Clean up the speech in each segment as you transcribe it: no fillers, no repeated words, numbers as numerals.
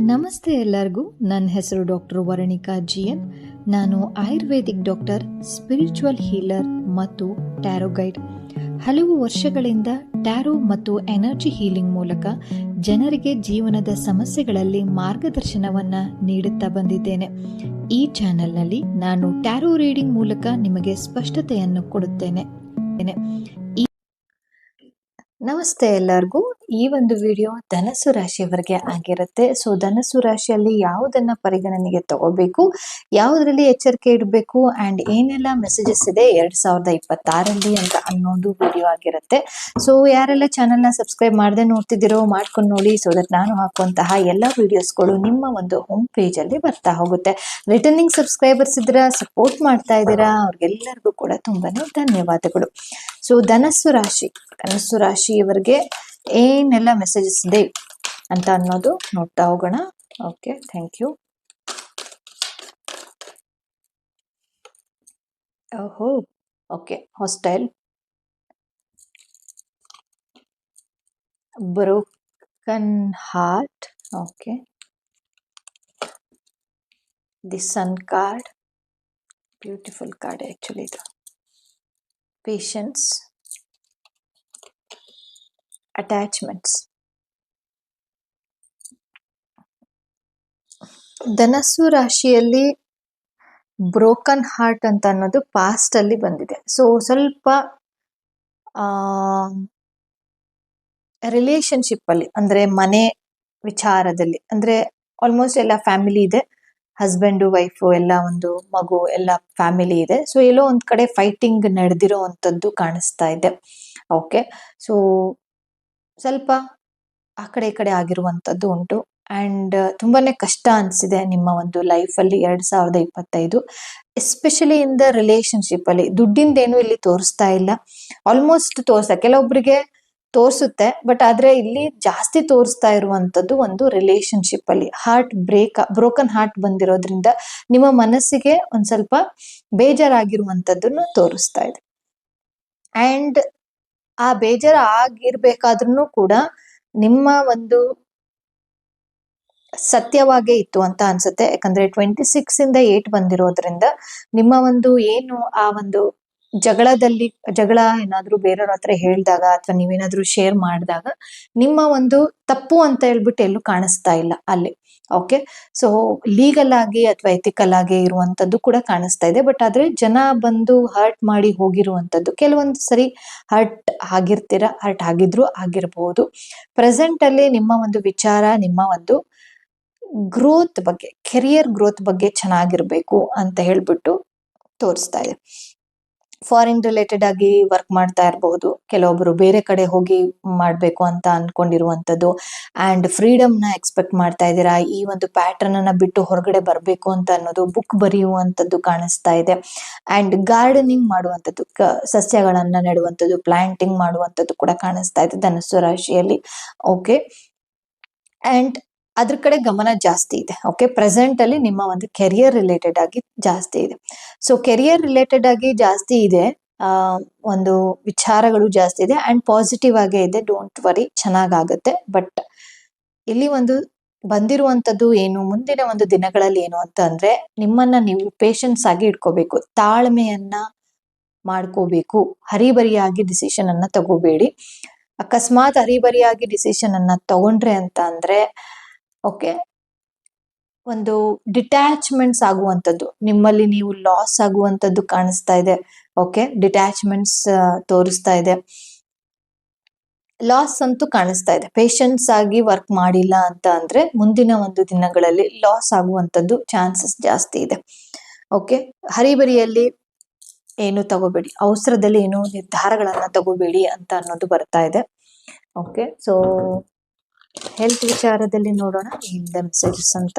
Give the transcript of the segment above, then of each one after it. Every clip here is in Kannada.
ನಮಸ್ತೆ ಎಲ್ಲರಿಗೂ. ನನ್ನ ಹೆಸರು ಡಾಕ್ಟರ್ ವರಣಿಕಾ ಜಿಎನ್. ನಾನು ಆಯುರ್ವೇದಿಕ್ ಡಾಕ್ಟರ್, ಸ್ಪಿರಿಚುವಲ್ ಹೀಲರ್ ಮತ್ತು ಟ್ಯಾರೋ ಗೈಡ್. ಹಲವು ವರ್ಷಗಳಿಂದ ಟ್ಯಾರೋ ಮತ್ತು ಎನರ್ಜಿ ಹೀಲಿಂಗ್ ಮೂಲಕ ಜನರಿಗೆ ಜೀವನದ ಸಮಸ್ಯೆಗಳಲ್ಲಿ ಮಾರ್ಗದರ್ಶನವನ್ನ ನೀಡುತ್ತಾ ಬಂದಿದ್ದೇನೆ. ಈ ಚಾನೆಲ್ನಲ್ಲಿ ನಾನು ಟ್ಯಾರೋ ರೀಡಿಂಗ್ ಮೂಲಕ ನಿಮಗೆ ಸ್ಪಷ್ಟತೆಯನ್ನು ಕೊಡುತ್ತೇನೆ. ನಮಸ್ತೆ ಎಲ್ಲರಿಗೂ. ಈ ಒಂದು ವಿಡಿಯೋ ಧನಸ್ಸು ರಾಶಿಯವರಿಗೆ ಆಗಿರುತ್ತೆ. ಸೊ ಧನಸ್ಸು ರಾಶಿಯಲ್ಲಿ ಯಾವುದನ್ನ ಪರಿಗಣನೆಗೆ ತಗೋಬೇಕು, ಯಾವುದರಲ್ಲಿ ಎಚ್ಚರಿಕೆ ಇಡಬೇಕು ಅಂಡ್ ಏನೆಲ್ಲ ಮೆಸೇಜಸ್ ಇದೆ 2026 ಅಂತ ಅನ್ನೋದು ವಿಡಿಯೋ ಆಗಿರುತ್ತೆ. ಸೊ ಯಾರೆಲ್ಲ ಚಾನೆಲ್ನ ಸಬ್ಸ್ಕ್ರೈಬ್ ಮಾಡದೆ ನೋಡ್ತಿದ್ದೀರೋ ಮಾಡ್ಕೊಂಡು ನೋಡಿ, ಸೊ ದಟ್ ನಾನು ಹಾಕುವಂತಹ ಎಲ್ಲ ವಿಡಿಯೋಸ್ಗಳು ನಿಮ್ಮ ಒಂದು ಹೋಮ್ ಪೇಜ್ ಅಲ್ಲಿ ಬರ್ತಾ ಹೋಗುತ್ತೆ. ರಿಟರ್ನಿಂಗ್ ಸಬ್ಸ್ಕ್ರೈಬರ್ಸ್ ಇದ್ರ ಸಪೋರ್ಟ್ ಮಾಡ್ತಾ ಇದ್ದೀರಾ, ಅವ್ರಿಗೆಲ್ಲರಿಗೂ ಕೂಡ ತುಂಬಾನೇ ಧನ್ಯವಾದಗಳು. ಸೊ ಧನಸ್ಸು ರಾಶಿಯವರಿಗೆ ಏನೆಲ್ಲ ಮೆಸೇಜಸ್ ಇದೆ ಅಂತ ಅನ್ನೋದು ನೋಡ್ತಾ ಹೋಗೋಣ. Okay, thank you. ಓಹೋ, okay. Hostile, broken heart, okay. The sun card, beautiful card actually ಇದು. Patience, attachments. ಧನಸ್ಸು ರಾಶಿಯಲ್ಲಿ ಬ್ರೋಕನ್ ಹಾರ್ಟ್ ಅಂತ ಅನ್ನೋದು ಪಾಸ್ಟ್ ಅಲ್ಲಿ ಬಂದಿದೆ. ಸೊ ಸ್ವಲ್ಪ ರಿಲೇಶನ್ಶಿಪ್ ಅಲ್ಲಿ, ಅಂದ್ರೆ ಮನೆ ವಿಚಾರದಲ್ಲಿ, ಅಂದ್ರೆ ಆಲ್ಮೋಸ್ಟ್ ಎಲ್ಲ ಫ್ಯಾಮಿಲಿ ಇದೆ, ಹಸ್ಬೆಂಡು ವೈಫು ಎಲ್ಲ, ಒಂದು ಮಗು ಎಲ್ಲ ಫ್ಯಾಮಿಲಿ ಇದೆ. ಸೊ ಎಲ್ಲೋ ಒಂದ್ ಕಡೆ ಫೈಟಿಂಗ್ ನಡೆದಿರೋ ಅಂತದ್ದು ಕಾಣಿಸ್ತಾ ಇದೆ. ಓಕೆ, ಸೊ ಸ್ವಲ್ಪ ಆ ಕಡೆ ಈ ಕಡೆ ಆಗಿರುವಂತದ್ದು ಉಂಟು ಅಂಡ್ ತುಂಬಾನೇ ಕಷ್ಟ ಅನ್ಸಿದೆ ನಿಮ್ಮ ಒಂದು ಲೈಫ್ ಅಲ್ಲಿ 2025, ಎಸ್ಪೆಷಲಿ ಇನ್ ದ ರಿಲೇಶನ್ಶಿಪ್ ಅಲ್ಲಿ. ದುಡ್ಡಿಂದೇನು ಇಲ್ಲಿ ತೋರಿಸ್ತಾ ಇಲ್ಲ, ಆಲ್ಮೋಸ್ಟ್ ಕೆಲವೊಬ್ಬರಿಗೆ ತೋರಿಸುತ್ತೆ, ಬಟ್ ಆದ್ರೆ ಇಲ್ಲಿ ಜಾಸ್ತಿ ತೋರಿಸ್ತಾ ಇರುವಂತದ್ದು ಒಂದು ರಿಲೇಶನ್ಶಿಪ್ ಅಲ್ಲಿ ಬ್ರೋಕನ್ ಹಾರ್ಟ್ ಬಂದಿರೋದ್ರಿಂದ ನಿಮ್ಮ ಮನಸ್ಸಿಗೆ ಒಂದ್ ಸ್ವಲ್ಪ ಬೇಜಾರಾಗಿರುವಂತದ್ದನ್ನು ತೋರಿಸ್ತಾ ಇದೆ. ಅಂಡ್ ಆ ಬೇಜಾರು ಆಗಿರ್ಬೇಕಾದ್ರೂ ಕೂಡ ನಿಮ್ಮ ಒಂದು ಸತ್ಯವಾಗೇ ಇತ್ತು ಅಂತ ಅನ್ಸುತ್ತೆ. ಯಾಕಂದ್ರೆ 26 ಇಂದ 8 ಬಂದಿರೋದ್ರಿಂದ ನಿಮ್ಮ ಒಂದು ಏನು ಆ ಒಂದು ಜಗಳ ಏನಾದ್ರೂ ಬೇರೆಯವ್ರ ಹತ್ರ ಹೇಳಿದಾಗ ಅಥವಾ ನೀವೇನಾದ್ರೂ ಶೇರ್ ಮಾಡಿದಾಗ ನಿಮ್ಮ ಒಂದು ತಪ್ಪು ಅಂತ ಹೇಳ್ಬಿಟ್ಟು ಎಲ್ಲೂ ಕಾಣಿಸ್ತಾ ಇಲ್ಲ ಅಲ್ಲಿ. ಓಕೆ, ಸೊ ಲೀಗಲ್ ಆಗಿ ಅಥವಾ ಎಥಿಕಲ್ ಆಗಿ ಇರುವಂತದ್ದು ಕೂಡ ಕಾಣಿಸ್ತಾ ಇದೆ. ಬಟ್ ಆದ್ರೆ ಜನ ಬಂದು ಹರ್ಟ್ ಮಾಡಿ ಹೋಗಿರುವಂತದ್ದು, ಕೆಲವೊಂದು ಸರಿ ಹರ್ಟ್ ಆಗಿದ್ರು ಆಗಿರ್ಬಹುದು. ಪ್ರೆಸೆಂಟ್ ಅಲ್ಲಿ ನಿಮ್ಮ ಒಂದು ವಿಚಾರ, ನಿಮ್ಮ ಒಂದು ಗ್ರೋತ್ ಬಗ್ಗೆ, ಕೆರಿಯರ್ ಗ್ರೋತ್ ಬಗ್ಗೆ ಚೆನ್ನಾಗಿರ್ಬೇಕು ಅಂತ ಹೇಳ್ಬಿಟ್ಟು ತೋರಿಸ್ತಾ ಇದೆ. ಫಾರಿನ್ ರಿಲೇಟೆಡ್ ಆಗಿ ವರ್ಕ್ ಮಾಡ್ತಾ ಇರಬಹುದು, ಕೆಲವೊಬ್ರು ಬೇರೆ ಕಡೆ ಹೋಗಿ ಮಾಡ್ಬೇಕು ಅಂತ ಅನ್ಕೊಂಡಿರುವಂತದ್ದು ಅಂಡ್ ಫ್ರೀಡಮ್ ನ ಎಕ್ಸ್ಪೆಕ್ಟ್ ಮಾಡ್ತಾ ಇದ್ದೀರಾ. ಈ ಒಂದು ಪ್ಯಾಟರ್ನ್ ಅನ್ನ ಬಿಟ್ಟು ಹೊರಗಡೆ ಬರ್ಬೇಕು ಅಂತ ಅನ್ನೋದು, ಬುಕ್ ಬರೆಯುವಂತದ್ದು ಕಾಣಿಸ್ತಾ ಇದೆ. ಅಂಡ್ ಗಾರ್ಡನಿಂಗ್ ಮಾಡುವಂತದ್ದು, ಸಸ್ಯಗಳನ್ನ ನೆಡುವಂತದ್ದು, ಪ್ಲಾಂಟಿಂಗ್ ಮಾಡುವಂತದ್ದು ಕೂಡ ಕಾಣಿಸ್ತಾ ಇದೆ ಧನಸ್ಸು ರಾಶಿಯಲ್ಲಿ. ಓಕೆ, ಅಂಡ್ ಅದ್ರ ಕಡೆ ಗಮನ ಜಾಸ್ತಿ ಇದೆ. ಓಕೆ, ಪ್ರೆಸೆಂಟ್ ಅಲ್ಲಿ ನಿಮ್ಮ ಒಂದು ಕೆರಿಯರ್ ರಿಲೇಟೆಡ್ ಆಗಿ ಜಾಸ್ತಿ ಇದೆ. ಸೊ ಕೆರಿಯರ್ ರಿಲೇಟೆಡ್ ಆಗಿ ಜಾಸ್ತಿ ಇದೆ, ಒಂದು ವಿಚಾರಗಳು ಜಾಸ್ತಿ ಇದೆ ಅಂಡ್ ಪಾಸಿಟಿವ್ ಆಗೇ ಇದೆ. ಡೋಂಟ್ ವರಿ, ಚೆನ್ನಾಗಾಗುತ್ತೆ. ಬಟ್ ಇಲ್ಲಿ ಒಂದು ಬಂದಿರುವಂತದ್ದು ಏನು, ಮುಂದಿನ ಒಂದು ದಿನಗಳಲ್ಲಿ ಏನು ಅಂತ ಅಂದ್ರೆ, ನಿಮ್ಮನ್ನ ನೀವು ಪೇಷನ್ಸ್ ಆಗಿ ಇಟ್ಕೋಬೇಕು, ತಾಳ್ಮೆಯನ್ನ ಮಾಡ್ಕೋಬೇಕು. ಹರಿಬರಿಯಾಗಿ ಡಿಸಿಷನ್ ಅನ್ನ ತಗೋಬೇಡಿ. ಅಕಸ್ಮಾತ್ ಹರಿಬರಿಯಾಗಿ ಡಿಸಿಷನ್ ಅನ್ನ ತಗೊಂಡ್ರೆ ಅಂತ ಅಂದ್ರೆ, ಓಕೆ, ಒಂದು ಡಿಟ್ಯಾಚ್ಮೆಂಟ್ಸ್ ಆಗುವಂಥದ್ದು, ನಿಮ್ಮಲ್ಲಿ ನೀವು ಲಾಸ್ ಆಗುವಂಥದ್ದು ಕಾಣಿಸ್ತಾ ಇದೆ. ಓಕೆ, ಡಿಟ್ಯಾಚ್ಮೆಂಟ್ಸ್ ತೋರಿಸ್ತಾ ಇದೆ, ಲಾಸ್ ಅಂತೂ ಕಾಣಿಸ್ತಾ ಇದೆ. ಪೇಷನ್ಸ್ ಆಗಿ ವರ್ಕ್ ಮಾಡಿಲ್ಲ ಅಂತ ಅಂದ್ರೆ ಮುಂದಿನ ಒಂದು ದಿನಗಳಲ್ಲಿ ಲಾಸ್ ಆಗುವಂಥದ್ದು ಚಾನ್ಸಸ್ ಜಾಸ್ತಿ ಇದೆ. ಓಕೆ, ಹರಿಬರಿಯಲ್ಲಿ ಏನು ತಗೋಬೇಡಿ, ಅವಸರದಲ್ಲಿ ಏನು ನಿರ್ಧಾರಗಳನ್ನ ತಗೋಬೇಡಿ ಅಂತ ಅನ್ನೋದು ಬರ್ತಾ ಇದೆ. ಓಕೆ, ಸೊ ಹೆಲ್ತ್ ವಿಚಾರದಲ್ಲಿ ನೋಡೋಣ ಏನಿದೆ ಮೆಸೇಜಸ್ ಅಂತ.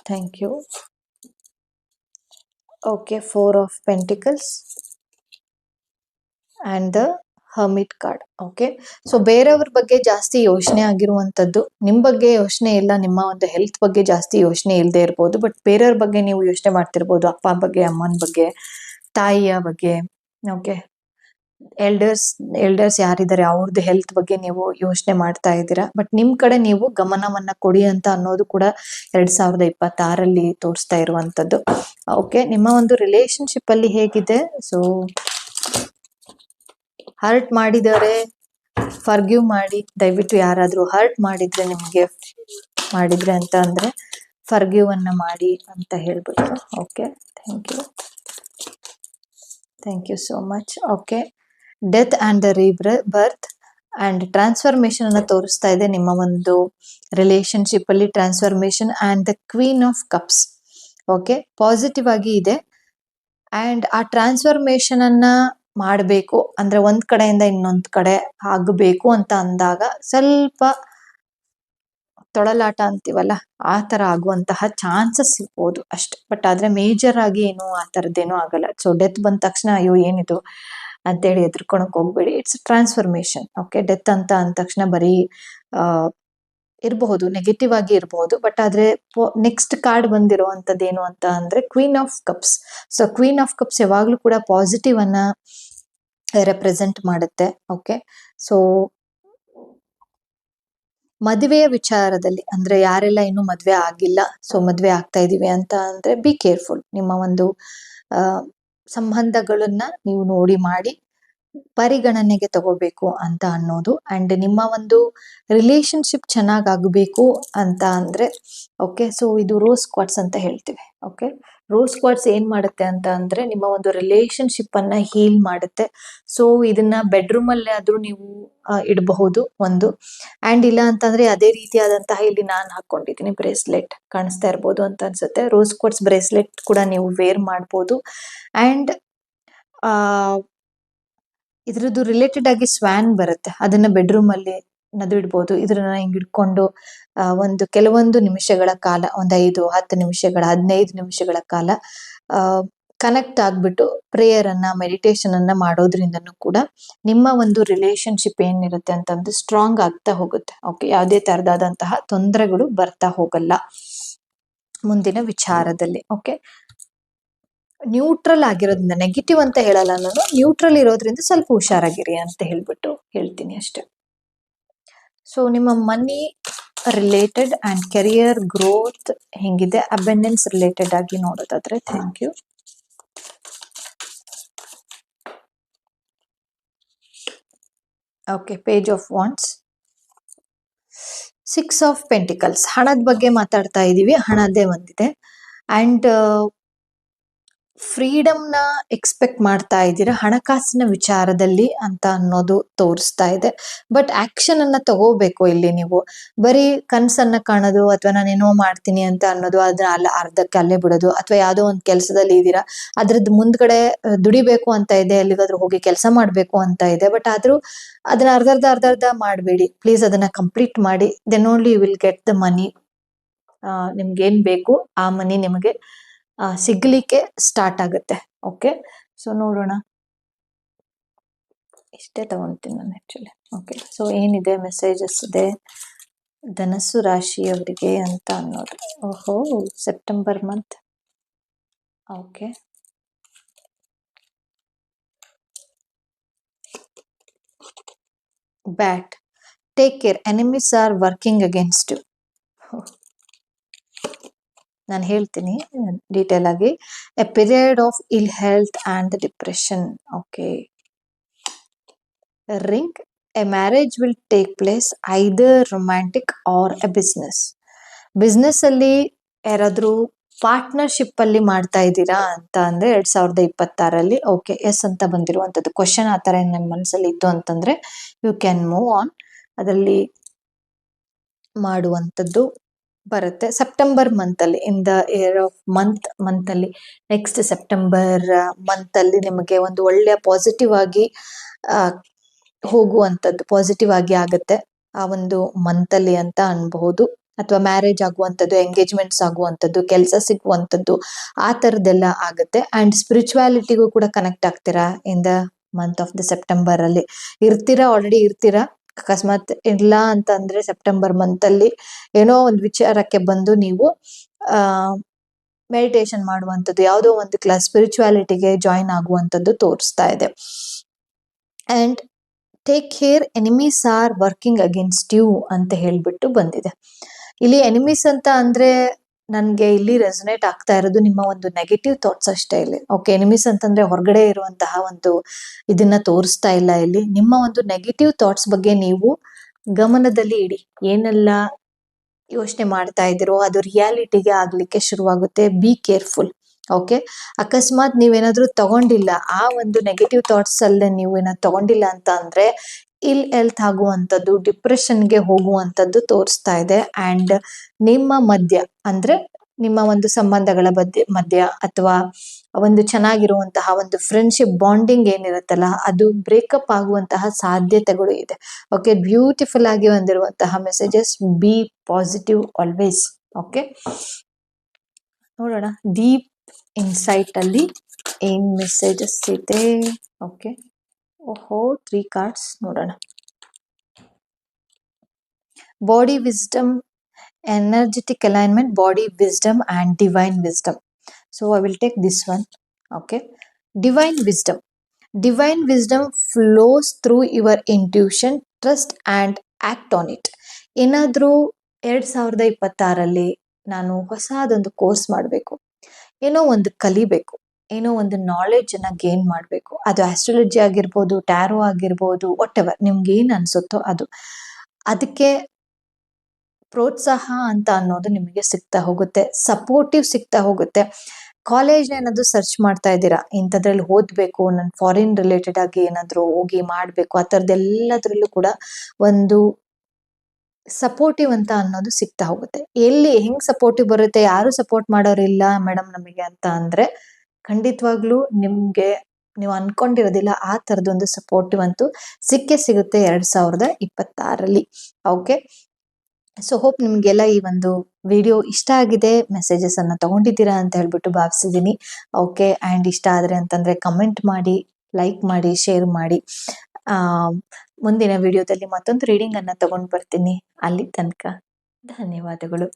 Thank you. Okay, 4 of Pentacles and the hermit card. Okay, so ಬೇರೆಯವ್ರ ಬಗ್ಗೆ ಜಾಸ್ತಿ ಯೋಚನೆ ಆಗಿರುವಂತದ್ದು, ನಿಮ್ ಬಗ್ಗೆ ಯೋಚನೆ ಇಲ್ಲ, ನಿಮ್ಮ ಒಂದು ಹೆಲ್ತ್ ಬಗ್ಗೆ ಜಾಸ್ತಿ ಯೋಚನೆ ಇಲ್ಲದೆ ಇರ್ಬೋದು, ಬಟ್ ಬೇರೆಯವ್ರ ಬಗ್ಗೆ ನೀವು ಯೋಚನೆ ಮಾಡ್ತಿರ್ಬೋದು, ಅಪ್ಪ ಬಗ್ಗೆ, ಅಮ್ಮನ ಬಗ್ಗೆ, ತಾಯಿಯ ಬಗ್ಗೆ. ಓಕೆ, ಎಲ್ಡರ್ಸ್ ಯಾರಿದ್ದಾರೆ ಅವ್ರದ್ದು ಹೆಲ್ತ್ ಬಗ್ಗೆ ನೀವು ಯೋಚನೆ ಮಾಡ್ತಾ ಇದ್ದೀರಾ, ಬಟ್ ನಿಮ್ ಕಡೆ ನೀವು ಗಮನವನ್ನ ಕೊಡಿ ಅಂತ ಅನ್ನೋದು ಕೂಡ 2026 ತೋರಿಸ್ತಾ ಇರುವಂತದ್ದು. ಓಕೆ, ನಿಮ್ಮ ಒಂದು ರಿಲೇಶನ್ಶಿಪ್ ಅಲ್ಲಿ ಹೇಗಿದೆ? ಸೊ ಹರ್ಟ್ ಮಾಡಿದರೆ ಫರ್ಗಿವ್ ಮಾಡಿ. ದಯವಿಟ್ಟು ಯಾರಾದ್ರೂ ಹರ್ಟ್ ಮಾಡಿದ್ರೆ ನಿಮ್ಗೆ ಮಾಡಿದ್ರೆ ಅಂತ ಅಂದ್ರೆ ಫರ್ಗಿವ್ ಅನ್ನ ಮಾಡಿ ಅಂತ ಹೇಳ್ಬಿಟ್ಟು. Okay, thank you so much. Okay, death and the rebirth and transformation ಅನ್ನ ತೋರಿಸ್ತಾ ಇದೆ ನಿಮ್ಮ ಒಂದು ರಿಲೇಶನ್ಶಿಪ್ ಅಲ್ಲಿ. Transformation and the queen of cups. Okay, positive ಆಗಿ ಇದೆ. ಅಂಡ್ ಆ ಟ್ರಾನ್ಸ್ಫಾರ್ಮೇಶನ್ ಅನ್ನ ಮಾಡಬೇಕು ಅಂದ್ರೆ ಒಂದ್ ಕಡೆಯಿಂದ ಇನ್ನೊಂದ್ ಕಡೆ ಆಗಬೇಕು ಅಂತ ಅಂದಾಗ ಸ್ವಲ್ಪ ತೊಳಲಾಟ ಅಂತೀವಲ್ಲ, ಆ ತರ ಆಗುವಂತಹ ಚಾನ್ಸಸ್ ಇರ್ಬೋದು ಅಷ್ಟೆ. ಬಟ್ ಆದ್ರೆ ಮೇಜರ್ ಆಗಿ ಏನು ಆ ತರದ್ದೇನು ಆಗಲ್ಲ. ಸೊ ಡೆತ್ ಬಂದ ತಕ್ಷಣ ಅಯ್ಯೋ ಏನಿದು ಅಂತೇಳಿ ಎದ್ರಕೊಳಕ್ ಹೋಗ್ಬೇಡಿ. It's transformation. ಓಕೆ, ಡೆತ್ ಅಂತ ಅಂದ ತಕ್ಷಣ ಬರೀ ಇರಬಹುದು, ನೆಗೆಟಿವ್ ಆಗಿ ಇರಬಹುದು. ಬಟ್ ಆದ್ರೆ ನೆಕ್ಸ್ಟ್ ಕಾರ್ಡ್ ಬಂದಿರುವಂತದ್ದು ಏನು ಅಂತ ಅಂದ್ರೆ queen of cups. So queen of cups ಯಾವಾಗ್ಲೂ ಕೂಡ ಪಾಸಿಟಿವ್ ಅನ್ನ ರೆಪ್ರೆಸೆಂಟ್ ಮಾಡುತ್ತೆ. ಓಕೆ, ಸೊ ಮದುವೆಯ ವಿಚಾರದಲ್ಲಿ ಅಂದ್ರೆ ಯಾರೆಲ್ಲ ಇನ್ನು ಮದ್ವೆ ಆಗಿಲ್ಲ, ಸೊ ಮದ್ವೆ ಆಗ್ತಾ ಇದೀವಿ ಅಂತ ಅಂದ್ರೆ ಬಿ ಕೇರ್ಫುಲ್. ನಿಮ್ಮ ಒಂದು ಸಂಬಂಧಗಳನ್ನ ನೀವು ನೋಡಿ ಮಾಡಿ ಪರಿಗಣನೆಗೆ ತಗೋಬೇಕು ಅಂತ ಅನ್ನೋದು. ಅಂಡ್ ನಿಮ್ಮ ಒಂದು ರಿಲೇಶನ್ಶಿಪ್ ಚೆನ್ನಾಗಾಗಬೇಕು ಅಂತ ಅಂದ್ರೆ ಓಕೆ, ಸೊ ಇದು ರೋಸ್ ಕ್ವಾರ್ಟ್ಸ್ ಅಂತ ಹೇಳ್ತೀವಿ. ಓಕೆ, ರೋಸ್ ಕ್ವಾರ್ಟ್ಸ್ ಏನ್ ಮಾಡುತ್ತೆ ಅಂತ ಅಂದ್ರೆ ನಿಮ್ಮ ಒಂದು ರಿಲೇಶನ್ಶಿಪ್ ಅನ್ನ ಹೀಲ್ ಮಾಡುತ್ತೆ. ಸೊ ಇದನ್ನ ಬೆಡ್ರೂಮ್ ಅಲ್ಲೇ ಆದ್ರೂ ನೀವು ಇಡಬಹುದು ಒಂದು. ಅಂಡ್ ಇಲ್ಲ ಅಂತಂದ್ರೆ ಅದೇ ರೀತಿಯಾದಂತಹ, ಇಲ್ಲಿ ನಾನು ಹಾಕೊಂಡಿದ್ದೀನಿ ಬ್ರೇಸ್ಲೆಟ್, ಕಾಣಿಸ್ತಾ ಇರ್ಬೋದು ಅಂತ ಅನ್ಸುತ್ತೆ. ರೋಸ್ ಕ್ವಾರ್ಟ್ಸ್ ಬ್ರೇಸ್ಲೆಟ್ ಕೂಡ ನೀವು ವೇರ್ ಮಾಡ್ಬೋದು. ಅಂಡ್ ಇದ್ರದ್ದು ರಿಲೇಟೆಡ್ ಆಗಿ ಸ್ವ್ಯಾನ್ ಬರುತ್ತೆ, ಅದನ್ನ ಬೆಡ್ರೂಮ್ ಅಲ್ಲಿ ನದು ಇಡ್ಬೋದು. ಇದ್ರನ್ನ ಹಿಂಗ್ ಇಟ್ಕೊಂಡು ಒಂದು ಕೆಲವೊಂದು ನಿಮಿಷಗಳ ಕಾಲ, ಒಂದು 5-10 ನಿಮಿಷಗಳ 15 ನಿಮಿಷಗಳ ಕಾಲ ಕನೆಕ್ಟ್ ಆಗ್ಬಿಟ್ಟು ಪ್ರೇಯರ್ ಅನ್ನ, ಮೆಡಿಟೇಷನ್ ಅನ್ನ ಮಾಡೋದ್ರಿಂದನೂ ಕೂಡ ನಿಮ್ಮ ಒಂದು ರಿಲೇಶನ್ಶಿಪ್ ಏನಿರುತ್ತೆ ಅಂತಂದ್ರೆ ಸ್ಟ್ರಾಂಗ್ ಆಗ್ತಾ ಹೋಗುತ್ತೆ. ಓಕೆ, ಯಾವುದೇ ತರದಾದಂತಹ ತೊಂದರೆಗಳು ಬರ್ತಾ ಹೋಗಲ್ಲ ಮುಂದಿನ ವಿಚಾರದಲ್ಲಿ. ಓಕೆ, ನ್ಯೂಟ್ರಲ್ ಆಗಿರೋದ್ರಿಂದ, ನೆಗೆಟಿವ್ ಅಂತ ಹೇಳಲ್ಲ ನಾನು, ನ್ಯೂಟ್ರಲ್ ಇರೋದ್ರಿಂದ ಸ್ವಲ್ಪ ಹುಷಾರಾಗಿರಿ ಅಂತ ಹೇಳ್ಬಿಟ್ಟು ಹೇಳ್ತೀನಿ ಅಷ್ಟೆ. ಸೊ ನಿಮ್ಮ money related and career growth ಹೆಂಗಿದೆ, ಅಬೆಂಡೆನ್ಸ್ ರಿಲೇಟೆಡ್ ಆಗಿ ನೋಡೋದಾದ್ರೆ. Thank you. Okay, page of wands, 6 of pentacles. ಹಣದ ಬಗ್ಗೆ ಮಾತಾಡ್ತಾ ಇದೀವಿ, ಹಣದೇ ಒಂದಿದೆ. ಅಂಡ್ ಫ್ರೀಡಮ್ ನ ಎಕ್ಸ್ಪೆಕ್ಟ್ ಮಾಡ್ತಾ ಇದ್ದೀರಾ ಹಣಕಾಸಿನ ವಿಚಾರದಲ್ಲಿ ಅಂತ ಅನ್ನೋದು ತೋರಿಸ್ತಾ ಇದೆ. ಬಟ್ ಆಕ್ಷನ್ ಅನ್ನ ತಗೋಬೇಕು ಇಲ್ಲಿ. ನೀವು ಬರೀ ಕನ್ಸನ್ನ ಕಾಣೋದು ಅಥವಾ ನಾನೇನೋ ಮಾಡ್ತೀನಿ ಅಂತ ಅನ್ನೋದು, ಅದನ್ನ ಅರ್ಧಕ್ಕೆ ಅಲ್ಲೇ ಬಿಡೋದು, ಅಥವಾ ಯಾವ್ದೋ ಒಂದು ಕೆಲಸದಲ್ಲಿ ಇದ್ದೀರಾ, ಅದ್ರದ್ದು ಮುಂದ್ಗಡೆ ದುಡಿಬೇಕು ಅಂತ ಇದೆ, ಎಲ್ಲಿಗಾದ್ರೂ ಹೋಗಿ ಕೆಲಸ ಮಾಡ್ಬೇಕು ಅಂತ ಇದೆ, ಬಟ್ ಆದ್ರೂ ಅದನ್ನ ಅರ್ಧ ಮಾಡಬೇಡಿ ಪ್ಲೀಸ್. ಅದನ್ನ ಕಂಪ್ಲೀಟ್ ಮಾಡಿ. Then only you will get the money. ನಿಮ್ಗೆ ಏನ್ ಬೇಕು ಆ ಮನಿ ನಿಮಗೆ ಸಿಗ್ಲಿಕ್ಕೆ ಸ್ಟಾರ್ಟ್ ಆಗುತ್ತೆ. ಓಕೆ, ಸೊ ನೋಡೋಣ. ಇಷ್ಟೇ ತಗೊಂತೀನಿ ನಾನು ಆಕ್ಚುಲಿ. ಓಕೆ, ಸೊ ಏನಿದೆ ಮೆಸೇಜಸ್ ಇದೆ ಧನಸ್ಸು ರಾಶಿಯವರಿಗೆ ಅಂತ ಅನ್ನೋದು. ಓಹೋ, September month. Okay, bat, take care, enemies are working against you. ನಾನು ಹೇಳ್ತೀನಿ ಡೀಟೇಲ್ ಆಗಿ. A period of ill health and depression. Okay, ring, a marriage will take place, either romantic or a business ಅಲ್ಲಿ ಯಾರಾದ್ರೂ ಪಾರ್ಟ್ನರ್ಶಿಪ್ ಅಲ್ಲಿ ಮಾಡ್ತಾ ಇದ್ದೀರಾ ಅಂತ ಅಂದ್ರೆ 2026. ಓಕೆ, ಎಸ್ ಅಂತ ಬಂದಿರುವಂತದ್ದು. ಕ್ವಶನ್ ಆ ತರ ನನ್ನ ಮನಸ್ಸಲ್ಲಿ ಇತ್ತು ಅಂತಂದ್ರೆ ಯು ಕ್ಯಾನ್ ಮೂವ್ ಆನ್. ಅದರಲ್ಲಿ ಮಾಡುವಂತದ್ದು ಬರುತ್ತೆ ಸೆಪ್ಟೆಂಬರ್ ಮಂತ್ ಅಲ್ಲಿ. In the year of month ಅಲ್ಲಿ, ನೆಕ್ಸ್ಟ್ ಸೆಪ್ಟೆಂಬರ್ ಮಂತ್ ಅಲ್ಲಿ ನಿಮಗೆ ಒಂದು ಒಳ್ಳೆಯ ಪಾಸಿಟಿವ್ ಆಗಿ ಹೋಗುವಂತದ್ದು, ಪಾಸಿಟಿವ್ ಆಗಿ ಆಗುತ್ತೆ ಆ ಒಂದು ಮಂತ್ ಅಲ್ಲಿ ಅಂತ ಅನ್ಬಹುದು. ಅಥವಾ ಮ್ಯಾರೇಜ್ ಆಗುವಂಥದ್ದು, ಎಂಗೇಜ್ಮೆಂಟ್ಸ್ ಆಗುವಂಥದ್ದು, ಕೆಲಸ ಸಿಗುವಂಥದ್ದು, ಆ ತರದೆಲ್ಲ ಆಗುತ್ತೆ. ಅಂಡ್ ಸ್ಪಿರಿಚುವಾಲಿಟಿಗೂ ಕೂಡ ಕನೆಕ್ಟ್ ಆಗ್ತೀರಾ in the month of the September ಅಲ್ಲಿ ಇರ್ತೀರಾ, ಆಲ್ರೆಡಿ ಇರ್ತೀರಾ. ಅಕಸ್ಮಾತ್ ಇಲ್ಲ ಅಂತ ಅಂದ್ರೆ ಸೆಪ್ಟೆಂಬರ್ ಮಂತ್ ಅಲ್ಲಿ ಏನೋ ಒಂದು ವಿಚಾರಕ್ಕೆ ಬಂದು ನೀವು ಮೆಡಿಟೇಷನ್ ಮಾಡುವಂಥದ್ದು, ಯಾವುದೋ ಒಂದು ಕ್ಲಾಸ್ ಸ್ಪಿರಿಚುವಾಲಿಟಿಗೆ ಜಾಯಿನ್ ಆಗುವಂಥದ್ದು ತೋರಿಸ್ತಾ ಇದೆ. And take care, enemies are working against you ಅಂತ ಹೇಳ್ಬಿಟ್ಟು ಬಂದಿದೆ. ಇಲ್ಲಿ ಎನಿಮೀಸ್ ಅಂತ ಅಂದ್ರೆ ನನ್ಗೆ ಇಲ್ಲಿ ರೆಸನೇಟ್ ಆಗ್ತಾ ಇರೋದು ನಿಮ್ಮ ಒಂದು ನೆಗೆಟಿವ್ ಥಾಟ್ಸ್ ಅಷ್ಟೇ ಇಲ್ಲಿ. ಓಕೆ, ಎನಿಮೀಸ್ ಅಂತಂದ್ರೆ ಹೊರಗಡೆ ಇರುವಂತಹ ಒಂದು ಇದನ್ನ ತೋರಿಸ್ತಾ ಇಲ್ಲ ಇಲ್ಲಿ. ನಿಮ್ಮ ಒಂದು ನೆಗೆಟಿವ್ ಥಾಟ್ಸ್ ಬಗ್ಗೆ ನೀವು ಗಮನದಲ್ಲಿ ಇಡಿ. ಏನೆಲ್ಲ ಯೋಚನೆ ಮಾಡ್ತಾ ಇದ್ದೀರೋ ಅದು ರಿಯಾಲಿಟಿಗೆ ಆಗ್ಲಿಕ್ಕೆ ಶುರುವಾಗುತ್ತೆ. Be careful. ಓಕೆ, ಅಕಸ್ಮಾತ್ ನೀವೇನಾದ್ರೂ ತಗೊಂಡಿಲ್ಲ, ಆ ಒಂದು ನೆಗೆಟಿವ್ ಥಾಟ್ಸ್ ಅಲ್ಲೇ ನೀವು ಏನಾದ್ರು ತಗೊಂಡಿಲ್ಲ ಅಂತ ಅಂದ್ರೆ ಇಲ್ ಹೆಲ್ತ್ ಆಗುವಂಥದ್ದು, ಡಿಪ್ರೆಷನ್ಗೆ ಹೋಗುವಂಥದ್ದು ತೋರಿಸ್ತಾ ಇದೆ. ಅಂಡ್ ನಿಮ್ಮ ಮಧ್ಯ ಅಂದ್ರೆ ನಿಮ್ಮ ಒಂದು ಸಂಬಂಧಗಳ ಮಧ್ಯ ಅಥವಾ ಒಂದು ಚೆನ್ನಾಗಿರುವಂತಹ ಒಂದು ಫ್ರೆಂಡ್ಶಿಪ್ ಬಾಂಡಿಂಗ್ ಏನಿರುತ್ತಲ್ಲ ಅದು ಬ್ರೇಕಪ್ ಆಗುವಂತಹ ಸಾಧ್ಯತೆಗಳು ಇದೆ. ಓಕೆ, ಬ್ಯೂಟಿಫುಲ್ ಆಗಿ ಬಂದಿರುವಂತಹ messages. B positive always. Okay, ನೋಡೋಣ ಡೀಪ್ ಇನ್ಸೈಟ್ ಅಲ್ಲಿ ಏನ್ ಮೆಸೇಜಸ್ ಇದೆ. ಓಕೆ, ಓಹೋ 3 ಕಾರ್ಡ್ಸ್ ನೋಡೋಣ. Body wisdom, energetic alignment, body wisdom and divine wisdom. So I will take this one. Okay, divine wisdom flows through your intuition, trust and act on it. ಏನಾದ್ರೂ 2026 ನಾನು ಹೊಸದೊಂದು ಕೋರ್ಸ್ ಮಾಡಬೇಕು, ಏನೋ ಒಂದು ಕಲಿಬೇಕು, ಏನೋ ಒಂದು ನಾಲೆಡ್ಜ್ ಅನ್ನ ಗೇನ್ ಮಾಡಬೇಕು. ಅದು ಆಸ್ಟ್ರಾಲಜಿ ಆಗಿರ್ಬೋದು, ಟ್ಯಾರೋ ಆಗಿರ್ಬೋದು, ವಾಟ್ ಎವರ್ ನಿಮ್ಗೆ ಏನ್ ಅನ್ಸುತ್ತೋ ಅದು. ಅದಕ್ಕೆ ಪ್ರೋತ್ಸಾಹ ಅಂತ ಅನ್ನೋದು ನಿಮಗೆ ಸಿಗ್ತಾ ಹೋಗುತ್ತೆ, ಸಪೋರ್ಟಿವ್ ಸಿಗ್ತಾ ಹೋಗುತ್ತೆ. ಕಾಲೇಜ್ ಏನಾದ್ರು ಸರ್ಚ್ ಮಾಡ್ತಾ ಇದ್ದೀರಾ, ಇಂಥದ್ರಲ್ಲಿ ಓದ್ಬೇಕು, ನಾನು ಫಾರಿನ್ ರಿಲೇಟೆಡ್ ಆಗಿ ಏನಾದ್ರು ಹೋಗಿ ಮಾಡ್ಬೇಕು, ಆ ಥರದ್ದೆಲ್ಲದ್ರಲ್ಲೂ ಕೂಡ ಒಂದು ಸಪೋರ್ಟಿವ್ ಅಂತ ಅನ್ನೋದು ಸಿಗ್ತಾ ಹೋಗುತ್ತೆ. ಎಲ್ಲಿ ಹೆಂಗ್ ಸಪೋರ್ಟಿವ್ ಬರುತ್ತೆ, ಯಾರು ಸಪೋರ್ಟ್ ಮಾಡೋರಿಲ್ಲ ಮೇಡಮ್ ನಮಗೆ ಅಂತ ಅಂದ್ರೆ ಖಂಡಿತವಾಗ್ಲೂ ನಿಮ್ಗೆ ನೀವು ಅನ್ಕೊಂಡಿರೋದಿಲ್ಲ, ಆ ತರದೊಂದು ಸಪೋರ್ಟಿವ್ ಅಂತೂ ಸಿಕ್ಕೇ ಸಿಗುತ್ತೆ 2026. ಓಕೆ, ಸೊ ಹೋಪ್ ನಿಮ್ಗೆಲ್ಲ ಈ ಒಂದು ವಿಡಿಯೋ ಇಷ್ಟ ಆಗಿದೆ, ಮೆಸೇಜಸ್ ಅನ್ನ ತಗೊಂಡಿದ್ದೀರಾ ಅಂತ ಹೇಳ್ಬಿಟ್ಟು ಭಾವಿಸಿದ್ದೀನಿ. ಓಕೆ, ಅಂಡ್ ಇಷ್ಟ ಆದ್ರೆ ಅಂತಂದ್ರೆ ಕಮೆಂಟ್ ಮಾಡಿ, ಲೈಕ್ ಮಾಡಿ, ಶೇರ್ ಮಾಡಿ. ಮುಂದಿನ ವಿಡಿಯೋದಲ್ಲಿ ಮತ್ತೊಂದು ರೀಡಿಂಗ್ ಅನ್ನ ತಗೊಂಡ್ ಬರ್ತೀನಿ. ಅಲ್ಲಿ ತನಕ ಧನ್ಯವಾದಗಳು.